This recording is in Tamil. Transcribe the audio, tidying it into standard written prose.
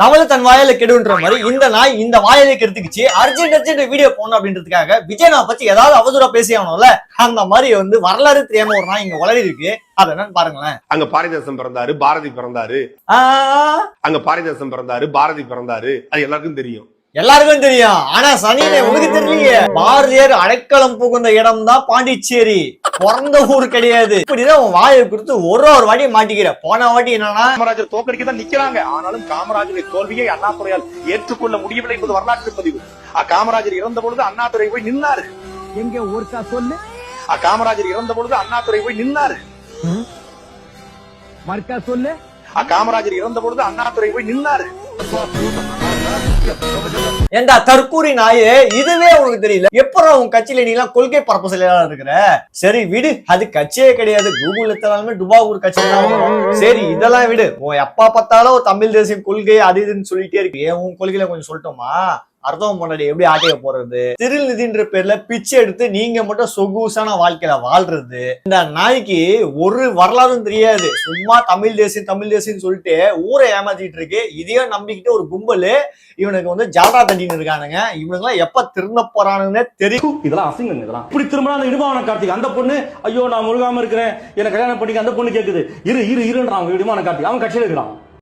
தமிழ் தன் வாயில கெடுன்ற மாதிரி இந்த நாய் இந்த வாயில கெடுத்துக்கிச்சு. அர்ஜென்ட் வீடியோ போடணும் அப்படின்றதுக்காக விஜய் நான் பத்தி ஏதாவது அவசூறா பேசி ஆகணும்ல, அந்த மாதிரி வந்து வரலாறு தெரியாம ஒரு நாய் இங்க வளரி இருக்கு. அது என்னன்னு பாருங்களேன். அங்க பாரதிதாசன் பிறந்தாரு, பாரதி பிறந்தாரு. அங்க பாரதிதாசன் பிறந்தாரு, பாரதி பிறந்தாரு. அது எல்லாருக்கும் தெரியும். எல்லாருக்கும் தெரியும். ஆனா சனியில உனக்கு தெரியலையே. பாரதியார் அடைக்கலம் புகுந்த இடம் தான் பாண்டிச்சேரி, பிறந்த ஊர் கிடையாது. இப்படிதான் உன் வாயை கொடுத்து ஒரு வாட்டியை மாட்டிக்கிற. போன வாட்டி என்னன்னா காமராஜர் தோற்கடிக்க தான் நிக்கிறாங்க. ஆனாலும் காமராஜருடைய தோல்வியை அண்ணாதுரையால் ஏற்றுக்கொள்ள முடியவில்லை என்பது வரலாற்று பதிவு. காமராஜர் இறந்த பொழுது அண்ணாதுரை போய் நின்னாரு. எங்க ஒருக்கா சொல்லு. காமராஜர் இறந்த பொழுது அண்ணாதுரை போய் நின்னாரு. மறுக்கா சொல்லு. காமராஜர் இறந்த பொழுது அண்ணாதுரை போய் நின்னாரு. ஏண்டா தற்கூரி நாயே, இதுவே உனக்கு தெரியல? எப்பறம் உன் கட்சியில நீ எல்லாம் கொள்கை பரப்பு செயலாளர் இருக்கிற? சரி விடு, அது கட்சியே கிடையாது. கூகுள் எடுத்தாலுமே டுபாகூர் கட்சி தான் வரும். சரி இதெல்லாம் விடு. உன் எப்ப பார்த்தாலும் தமிழ் தேசிய கொள்கை அது இதுன்னு சொல்லிட்டே இருக்கு. ஏன் உன் கொள்கையில கொஞ்சம் சொல்லட்டோமா? அர்த்தம் பண்ணாடி எப்படி ஆட்டைய போறது? திருநிதின்ற பேர்ல பிச்சை எடுத்து நீங்க மட்டும் சொகுசான வாழ்க்கையில வாழ்றது. இந்த நாய்க்கு ஒரு வரலாறும் தெரியாது. சும்மா தமிழ் தேசியம் சொல்லிட்டு ஊரை ஏமாத்திட்டு இருக்கு. இதையும் நம்பிக்கிட்டு ஒரு கும்பல் இவனுக்கு வந்து ஜாலரா தட்டின்னு இருக்கானுங்க. இவனுங்க எல்லாம் எப்ப திரும்ப போறானுன்னு தெரியும். இதெல்லாம் அசிங்கம். இதெல்லாம் இப்படி திரும்ப அந்த இடுமான கார்த்திக் அந்த பொண்ணு, ஐயோ நான் முழுகாம இருக்கிறேன், எனக்கு கல்யாணம் பண்ணிக்க அந்த பொண்ணு கேக்குது. இருன்றான். இடுமான கார்த்திக் அவன் கட்சியில இருக்கிறான்.